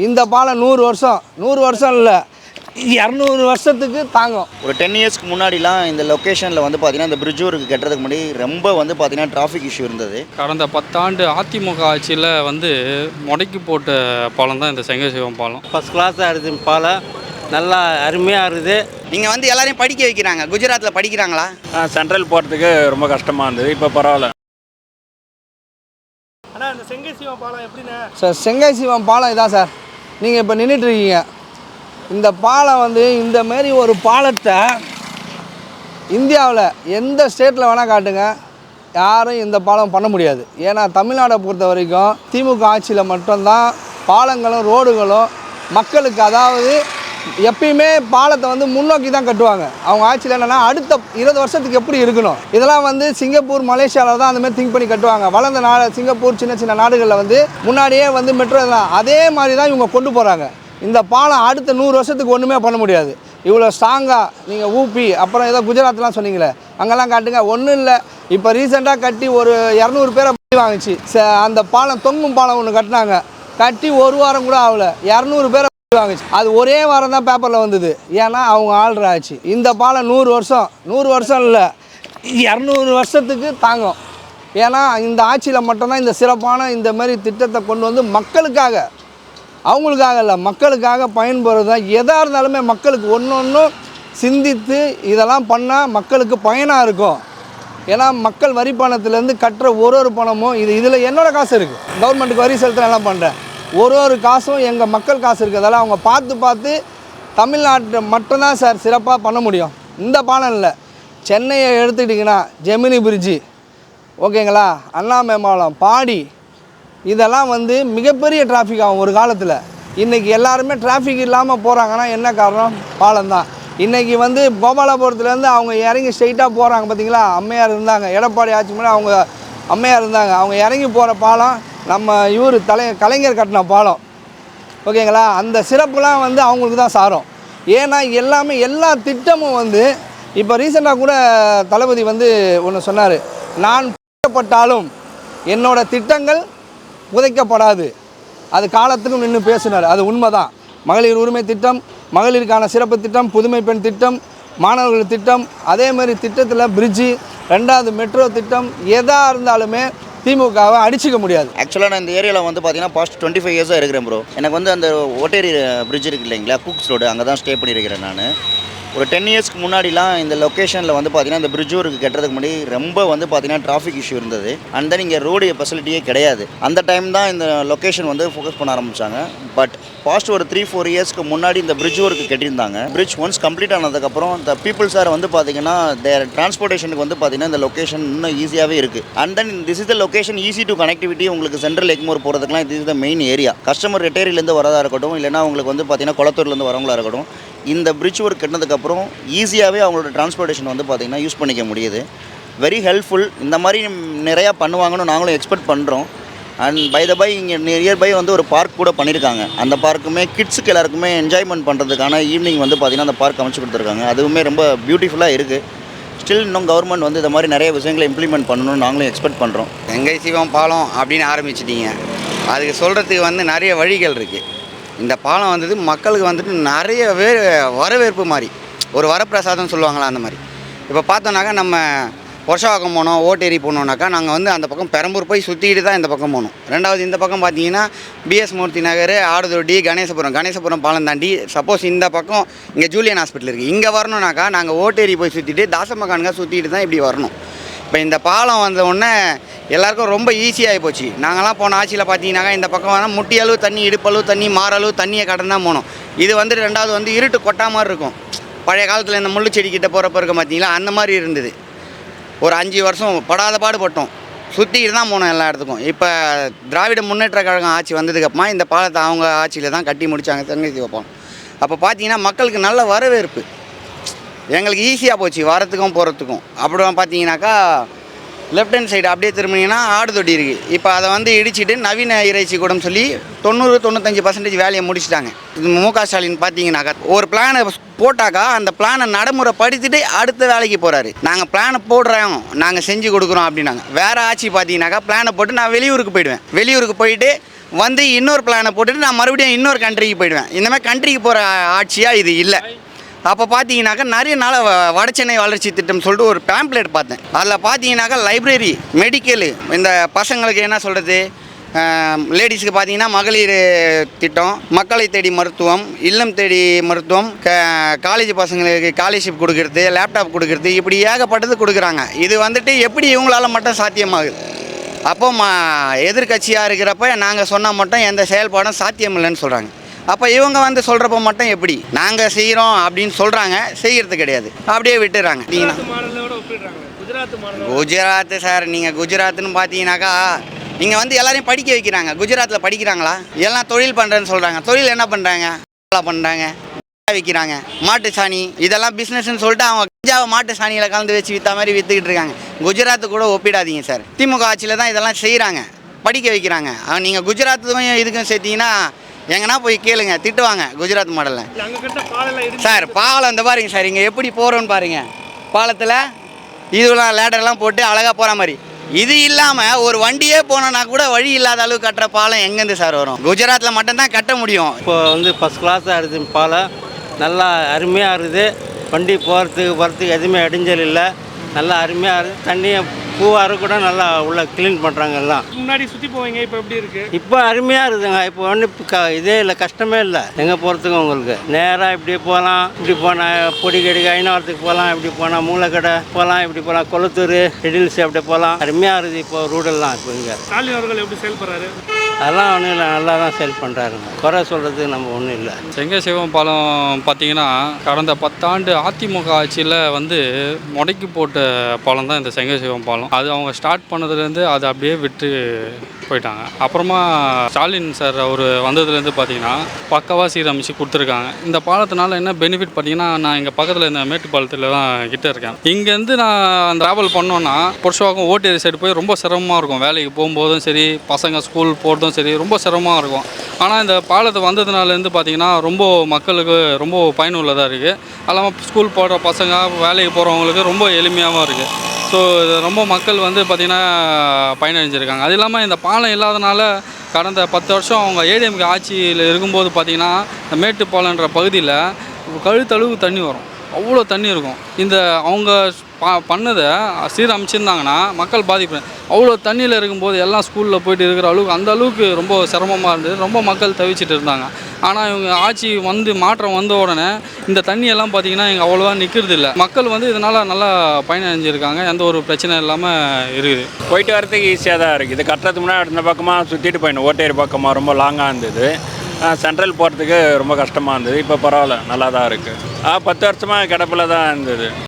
இந்த பாலம் 100 வருஷம் 100 வருஷம் இல்லை 200 வருஷத்துக்கு தாங்கும். ஒரு 10 இயர்ஸ்க்கு முன்னாடிலாம் இந்த லொக்கேஷனில் வந்து பார்த்தீங்கன்னா இந்த பிரிட்ஜ் ஒர்க்கு கட்டுறதுக்கு முன்னாடி ரொம்ப வந்து பார்த்தீங்கன்னா டிராஃபிக் இஷ்யூ இருந்தது. கடந்த 10 ஆண்டு அதிமுக ஆட்சியில் வந்து முடக்கி போட்ட பாலம் தான் இந்த செங்கை சிவம் பாலம். ஃபஸ்ட் கிளாஸாக இருக்குது பாலம், நல்லா அருமையாக இருக்குது. நீங்கள் வந்து எல்லாரையும் படிக்க வைக்கிறாங்க. குஜராத்தில் படிக்கிறாங்களா? சென்ட்ரல் போகிறதுக்கு ரொம்ப கஷ்டமாக இருந்தது, இப்போ பரவாயில்ல. ஆனால் இந்த செங்கை சிவம் பாலம் எப்படின்னு சார் செங்கை சிவம் பாலம் இதான் சார். நீங்கள் இப்போ நின்றுட்டுருக்கீங்க. இந்த பாலம் வந்து இந்தமாரி ஒரு பாலத்தை இந்தியாவில் எந்த ஸ்டேட்டில் வேணால் காட்டுங்க, யாரும் இந்த பாலம் பண்ண முடியாது. ஏன்னா தமிழ்நாடை பொறுத்த வரைக்கும் திமுக ஆட்சியில் மட்டும்தான் பாலங்களும் ரோடுகளும் மக்களுக்கு, அதாவது எப்பயுமே பாலத்தை வந்து முன்னோக்கி தான் கட்டுவாங்க. அவங்க ஆட்சியில் என்னென்னா அடுத்த 20 வருஷத்துக்கு எப்படி இருக்கணும், இதெல்லாம் வந்து சிங்கப்பூர் மலேசியாவில் தான் அந்தமாதிரி திங்க் பண்ணி கட்டுவாங்க. வளர்ந்த நாடு சிங்கப்பூர், சின்ன சின்ன நாடுகளில் வந்து முன்னாடியே வந்து மெட்ரோ இதெல்லாம் அதே மாதிரி தான் இவங்க கொண்டு போகிறாங்க. இந்த பாலம் அடுத்த 100 வருஷத்துக்கு ஒன்றுமே பண்ண முடியாது. இவ்வளோ ஸ்ட்ராங்காக நீங்கள் ஊபி அப்புறம் ஏதோ குஜராத்லாம் சொன்னீங்களே, அங்கெல்லாம் காட்டுங்க. ஒன்றும் இல்லை, இப்போ ரீசெண்டாக கட்டி ஒரு 200 பேரை வாங்கிச்சு. அந்த பாலம் தொங்கும் பாலம் ஒன்று கட்டினாங்க, கட்டி ஒரு வாரம் கூட ஆகலை, 200 பேரை வாங்கிச்சு. அது ஒரே வாரம் தான் பேப்பரில் வந்தது. ஏன்னா அவங்க ஆள்ற ஆச்சு. இந்த பாலம் 100 வருஷம் இல்லை 200 வருஷத்துக்கு தாங்கும். ஏன்னா இந்த ஆட்சியில் மட்டும்தான் இந்த சிறப்பான இந்த மாதிரி திட்டத்தை கொண்டு வந்து மக்களுக்காக, அவங்களுக்காக இல்லை மக்களுக்காக பயன்படுறது தான். எதாக இருந்தாலுமே மக்களுக்கு ஒன்று சிந்தித்து இதெல்லாம் பண்ணால் மக்களுக்கு பயனாக இருக்கும். ஏன்னா மக்கள் வரி பணத்துலேருந்து கட்டுற ஒரு பணமும் இதில் என்னோடய காசு இருக்குது, கவர்மெண்ட்டுக்கு வரி செலுத்த எல்லாம் பண்ணுறேன். ஒரு காசும் எங்கள் மக்கள் காசு இருக்கிறதால அவங்க பார்த்து தமிழ்நாட்டை மட்டும்தான் சார் சிறப்பாக பண்ண முடியும். இந்த பாலம் இல்லை, சென்னையை எடுத்துக்கிட்டிங்கன்னா ஜெமினி பிரிட்ஜி, ஓகேங்களா, அண்ணா மேம்பாலம், பாடி, இதெல்லாம் வந்து மிகப்பெரிய டிராஃபிக் ஆகும் ஒரு காலத்தில். இன்றைக்கி எல்லாருமே டிராஃபிக் இல்லாமல் போகிறாங்கன்னா என்ன காரணம்? பாலம் தான். இன்றைக்கி வந்து கோபாலபுரத்துலேருந்து அவங்க இறங்கி ஸ்ட்ரெயிட்டாக போகிறாங்க பார்த்தீங்களா, அம்மையார் இருந்தாங்க, எடப்பாடி ஆட்சி முன்னாடி அவங்க அம்மையார் இருந்தாங்க, அவங்க இறங்கி போகிற பாலம் நம்ம கலைஞர் கட்டின பாலம், ஓகேங்களா. அந்த சிறப்புலாம் வந்து அவங்களுக்கு தான் சாரும். ஏன்னா எல்லாமே எல்லா திட்டமும் வந்து இப்போ ரீசெண்டாக கூட தளபதி வந்து ஒன்று சொன்னார், நான் புதைக்கப்பட்டாலும் என்னோட திட்டங்கள் புதைக்கப்படாது, அது காலத்துக்கும் நின்று பேசினார். அது உண்மை தான். மகளிர் உரிமை திட்டம், மகளிருக்கான சிறப்பு திட்டம், புதுமை பெண் திட்டம், மாணவர்கள் திட்டம், அதேமாதிரி திட்டத்தில் பிரிட்ஜு, 2வது மெட்ரோ திட்டம், எதாக இருந்தாலுமே திமுகவை அடிச்சிக்க முடியாது. ஆக்சுவலாக நான் இந்த ஏரியாவில் வந்து பார்த்தீங்கன்னா பாஸ்ட் 25 இயர்ஸாக இருக்கிறேன் ப்ரோ. எனக்கு வந்து அந்த ஓட்டேரி பிரிட்ஜ் இருக்குது இல்லைங்களா, குக்ஸ் ரோடு, அங்கே தான் ஸ்டே பண்ணியிருக்கிறேன் நான். ஒரு 10 இயர்ஸ்க்கு முன்னாடிலாம் இந்த லொக்கேஷனில் வந்து பார்த்தீங்கன்னா இந்த பிரிட்ஜ் ஒர்க்கு கட்டுறதுக்கு முன்னாடி ரொம்ப வந்து பார்த்தீங்கன்னா டிராஃபிக் இஷ்யூ இருந்தது. அண்ட் தென் இங்கே ரோடு ஃபெசிலிட்டியே கிடையாது. அந்த டைம் தான் இந்த லொக்கேஷன் வந்து ஃபோக்கஸ் பண்ண ஆரம்பித்தாங்க. பட் பாஸ்ட் ஒரு 3-4 இயர்ஸ்க்கு முன்னாடி இந்த பிரிட்ஜ் ஒர்க்கு கட்டியிருந்தாங்க. பிரிட்ஜ் ஒன்ஸ் கம்ப்ளீட் ஆனதுக்கப்புறம் இந்த பீப்புள்ஸ் ஆர் வந்து பார்த்தீங்கன்னா தேர் டிரான்ஸ்போர்ட்டேஷனுக்கு வந்து பார்த்தீங்கன்னா இந்த லொக்கேஷன் இன்னும் ஈஸியாகவே இருக்குது. And then this is the location easy to connectivity. உங்களுக்கு சென்ட்ரல் எக்மோர் போகிறதுக்குலாம் இது is the main area. Customer ரிட்டேரியிலேருந்து வரதாக இருக்கட்டும், இல்லைனா உங்களுக்கு வந்து பார்த்தீங்கன்னா குளத்தூர்லேருந்து வரவங்களா இருக்கட்டும், இந்த பிரிட்ஜ் ஒர்க் கட்டினதுக்கப்புறம் ஈஸியாகவே அவங்களோட டிரான்ஸ்போர்ட்டேஷன் வந்து பார்த்திங்கன்னா யூஸ் பண்ணிக்க முடியுது. Very helpful. இந்த மாதிரி நிறையா பண்ணுவாங்கன்னு நாங்களும் எக்ஸ்பெக்ட் பண்ணுறோம். அண்ட் பை த பை இங்கே நியர்பை வந்து ஒரு பார்க் கூட பண்ணியிருக்காங்க. அந்த பார்க்குமே கிட்ஸுக்கு எல்லாருக்குமே என்ஜாய்மெண்ட் பண்ணுறதுக்கான ஈவினிங் வந்து பார்த்திங்கன்னா அந்த பார்க் அமைச்சு கொடுத்துருக்காங்க. அதுவுமே ரொம்ப பியூட்டிஃபுல்லாக இருக்குது. ஸ்டில் இன்னும் கவர்மெண்ட் வந்து இந்த மாதிரி நிறைய விஷயங்களை இம்ப்ளிமெண்ட் பண்ணணும்னு நாங்களும் எக்ஸ்பெக்ட் பண்ணுறோம். செங்கை சிவம் பாலம் அப்படின்னு ஆரம்பிச்சிட்டிங்க, அதுக்கு சொல்கிறதுக்கு வந்து நிறைய வழிகள் இருக்குது. இந்த பாலம் வந்தது மக்களுக்கு வந்துட்டு நிறைய வரவேற்பு மாதிரி, ஒரு வரப்பிரசாதம் சொல்லுவாங்களா அந்த மாதிரி. இப்போ பார்த்தோன்னாக்கா நம்ம வருஷவாக்கம் போனோம், ஓட்டேரி போனோம்னாக்கா நாங்கள் வந்து அந்த பக்கம் பெரம்பூர் போய் சுற்றிட்டு தான் இந்த பக்கம் போகணும். 2வது இந்த பக்கம் பார்த்தீங்கன்னா பிஎஸ் மூர்த்தி நகர், ஆடுதொட்டி, கணேசபுரம் பாலம் தாண்டி சப்போஸ் இந்த பக்கம் இங்கே ஜூலியன் ஹாஸ்பிட்டல் இருக்குது, இங்கே வரணுன்னாக்கா நாங்கள் ஓட்டேரி போய் சுற்றிட்டு தாசமகானுங்க சுற்றிட்டு தான் இப்படி வரணும். இப்போ இந்த பாலம் வந்த உடனே எல்லாருக்கும் ரொம்ப ஈஸியாகி போச்சு. நாங்கள்லாம் போன ஆட்சியில் பார்த்தீங்கன்னாக்கா இந்த பக்கம் வேணால் முட்டி அளவு தண்ணி, இடுப்பளவு தண்ணி, மாறளவு தண்ணியை கடந்து தான் போனோம். இது வந்து 2வது வந்து இருட்டு கொட்டா மாதிரி இருக்கும். பழைய காலத்தில் இந்த முள்ளு செடி கிட்ட போகிறப்ப இருக்க பார்த்தீங்களா, அந்த மாதிரி இருந்தது. ஒரு 5 வருஷம் படாத பாடுபட்டோம், சுற்றிக்கிட்டு தான் போனோம் எல்லா இடத்துக்கும். இப்போ திராவிட முன்னேற்ற கழகம் ஆட்சி வந்ததுக்கப்புறமா இந்த பாலத்தை அவங்க ஆட்சியில் தான் கட்டி முடித்தாங்க, செங்கை சிவம். அப்போ பார்த்தீங்கன்னா மக்களுக்கு நல்ல வரவேற்பு, எங்களுக்கு ஈஸியாக போச்சு வரத்துக்கும் போகிறதுக்கும். அப்புறம் பார்த்தீங்கன்னாக்கா லெஃப்ட் ஹேண்ட் சைடு அப்படியே திரும்பினீங்கன்னா ஆடுதொட்டி இருக்குது. இப்போ அதை வந்து இடிச்சிட்டு நவீன இறைச்சி கூடன்னு சொல்லி 90-95% வேலையை முடிச்சிட்டாங்க. மு.க. ஸ்டாலின் பார்த்தீங்கன்னாக்கா ஒரு பிளானை போட்டாக்கா அந்த பிளானை நடைமுறைப்படுத்திட்டு அடுத்த வேலைக்கு போகிறாரு. நாங்கள் பிளானை போடுறோம், நாங்கள் செஞ்சு கொடுக்குறோம் அப்படின்னாங்க. வேறு ஆட்சி பார்த்தீங்கன்னாக்கா பிளானை போட்டு நான் வெளியூருக்கு போயிடுவேன், வெளியூருக்கு போயிட்டு வந்து இன்னொரு பிளானை போட்டுட்டு நான் மறுபடியும் இன்னொரு கண்ட்ரிக்கு போயிடுவேன். இந்த மாதிரி கண்ட்ரிக்கு போகிற ஆட்சியாக இது இல்லை. அப்போ பார்த்தீங்கன்னாக்கா நிறைய நாள் வட சென்னை வளர்ச்சி திட்டம் சொல்லிட்டு ஒரு பேம்ப்ளேட் பார்த்தேன். அதில் பார்த்தீங்கன்னாக்கா லைப்ரரி, மெடிக்கலு, இந்த பசங்களுக்கு என்ன சொல்கிறது, லேடிஸுக்கு பார்த்தீங்கன்னா மகளிர் திட்டம், மக்களை தேடி மருத்துவம், இல்லம் தேடி மருத்துவம், காலேஜ் பசங்களுக்கு ஸ்காலர்ஷிப் கொடுக்கறது, லேப்டாப் கொடுக்கறது, இப்படி ஏகப்பட்டது கொடுக்குறாங்க. இது வந்துட்டு எப்படி இவங்களால மட்டும் சாத்தியமாகுது? அப்போ எதிர்கட்சியாக இருக்கிறப்ப நாங்கள் சொன்னால் மட்டும் எந்த செயல்பாடும் சாத்தியம் இல்லைன்னு சொல்கிறாங்க. அப்போ இவங்க வந்து சொல்கிறப்ப மட்டும் எப்படி நாங்கள் செய்கிறோம் அப்படின்னு சொல்கிறாங்க, செய்கிறது கிடையாது, அப்படியே விட்டுறாங்க. மாநிலத்தோட ஒப்பிடுறாங்க. குஜராத் மாநிலம் குஜராத்து சார், நீங்கள் குஜராத்துன்னு பார்த்தீங்கன்னாக்கா நீங்கள் வந்து எல்லாரையும் படிக்க வைக்கிறாங்க. குஜராத்தில் படிக்கிறாங்களா? எல்லாம் தொழில் பண்ணுறேன்னு சொல்கிறாங்க. தொழில் என்ன பண்ணுறாங்க? பண்ணுறாங்க, விற்கிறாங்க. மாட்டு சாணி இதெல்லாம் பிஸ்னஸ்ன்னு சொல்லிட்டு அவங்க கஞ்சாவை மாட்டு சாணியில் கலந்து வச்சு விற்ற மாதிரி விற்றுக்கிட்டு இருக்காங்க. குஜராத்து கூட ஒப்பிடாதீங்க சார். திமுக ஆட்சியில் தான் இதெல்லாம் செய்கிறாங்க, படிக்க வைக்கிறாங்க. நீங்கள் குஜராத்துக்கும் இதுக்கும் சேர்த்தீங்கன்னா எங்கன்னா போய் கேளுங்க, திட்டுவாங்க குஜராத் மாடலில். அங்கே கட்ட பாலம் சார் பாலம் இந்த பாருங்க சார், இங்கே எப்படி போகிறோன்னு பாருங்கள். பாலத்தில் இதுலாம் லேடர்லாம் போட்டு அழகாக போகிற மாதிரி. இது இல்லாமல் ஒரு வண்டியே போனோன்னா கூட வழி இல்லாத அளவுக்கு கட்டுற பாலம் எங்கேருந்து சார் வரும்? குஜராத்தில் மட்டும்தான் கட்ட முடியும். இப்போ வந்து ஃபஸ்ட் கிளாஸாக இருக்குது பாலம், நல்லா அருமையாக இருக்குது. வண்டி போகிறதுக்கு எதுவுமே இடைஞ்சல் இல்லை, நல்லா அருமையாக இருக்குது. தண்ணியை பூவாறு கூட நல்லா உள்ள க்ளீன் பண்ணுறாங்க எல்லாம். முன்னாடி சுற்றி போவீங்க, இப்போ எப்படி இருக்கு? இப்போ அருமையாக இருக்குதுங்க. இப்போ ஒன்றும் இதே இல்லை, கஷ்டமே இல்லை. எங்கே போகிறதுக்கும் உங்களுக்கு நேராக இப்படி போகலாம், இப்படி போனால் பொடிக்கடிக்கு ஐநாவரத்துக்கு போகலாம், இப்படி போனால் மூளைக்கடை போகலாம், இப்படி போகலாம் கொளத்தூர் ஹெடில்ஸ் அப்படி போகலாம். அருமையாக இருக்குது இப்போ ரூடெல்லாம். இப்போ இங்கே ஸ்டாலின் அவர்கள் எப்படி செயல்படுறாரு? அதெல்லாம் ஒன்றும் இல்லை, நல்லா தான் சேல் பண்ணுறாருங்க. குறை சொல்கிறதுக்கு நம்ம ஒன்றும் இல்லை. செங்கை சிவம் பாலம் பார்த்தீங்கன்னா கடந்த 10 ஆண்டு அதிமுக ஆட்சியில் வந்து முடக்கி போட்ட பாலம் தான் இந்த செங்கை சிவம் பாலம். அது அவங்க ஸ்டார்ட் பண்ணதுலேருந்து அதை அப்படியே விட்டு போயிட்டாங்க. அப்புறமா ஸ்டாலின் சார் அவர் வந்ததுலேருந்து பார்த்தீங்கன்னா பக்கவாக சீரமைச்சு கொடுத்துருக்காங்க. இந்த பாலத்தினால என்ன பெனிஃபிட் பார்த்தீங்கன்னா, நான் இங்கே பக்கத்தில் இந்த மேட்டுப்பாலத்தில் தான் கிட்டே இருக்கேன். இங்கேருந்து நான் ட்ராவல் பண்ணோன்னா புருஷவாக்கம் ஓட்டேரி சைடு போய் ரொம்ப சிரமமாக இருக்கும். வேலைக்கு போகும்போதும் சரி, பசங்க ஸ்கூல் போகிறதும் சரி, ரொம்ப சிரமமாக இருக்கும். ஆனால் இந்த பாலத்தை வந்ததுனாலேருந்து பார்த்தீங்கன்னா ரொம்ப மக்களுக்கு ரொம்ப பயனுள்ளதாக இருக்குது. அது இல்லாமல் ஸ்கூல் போகிற பசங்க, வேலைக்கு போகிறவங்களுக்கு ரொம்ப எளிமையாகவும் இருக்குது. ஸோ ரொம்ப மக்கள் வந்து பார்த்திங்கன்னா பயனடைஞ்சிருக்காங்க. அது இல்லாமல் இந்த பாலம் இல்லாதனால கடந்த 10 வருஷம் அவங்க ஏடிஎம்கே ஆட்சியில் இருக்கும்போது பார்த்திங்கன்னா இந்த மேட்டுப்பாலன்ற பகுதியில் கழுத்தளவுக்கு தண்ணி வரும், அவ்வளோ தண்ணி இருக்கும். இந்த அவங்க பண்ணதை சீரமைச்சிருந்தாங்கன்னா மக்கள் பாதிப்பு. அவ்வளோ தண்ணியில் இருக்கும்போது எல்லாம் ஸ்கூலில் போயிட்டு இருக்கிற அளவுக்கு அந்த அளவுக்கு ரொம்ப சிரமமாக இருந்தது, ரொம்ப மக்கள் தவிச்சிட்டு இருந்தாங்க. ஆனால் இவங்க ஆட்சி வந்து மாற்றம் வந்த உடனே இந்த தண்ணியெல்லாம் பார்த்திங்கன்னா இங்கே அவ்வளோவா நிற்கிறது இல்லை. மக்கள் வந்து இதனால் நல்லா பயனடைஞ்சிருக்காங்க, எந்த ஒரு பிரச்சனை இல்லாமல் இருக்குது. போயிட்டு வரதுக்கு ஈஸியாக தான் இருக்குது. இது கட்டுறதுக்கு முன்னாடி இந்த பக்கமாக சுற்றிட்டு போயிடணும், ஓட்டேரி பக்கமாக ரொம்ப லாங்காக இருந்தது. சென்ட்ரல் போகிறதுக்கு ரொம்ப கஷ்டமாக இருந்தது. இப்போ பரவாயில்ல, நல்லா தான் இருக்குது. 10 வருஷமாக கிடப்பில் தான் இருந்தது.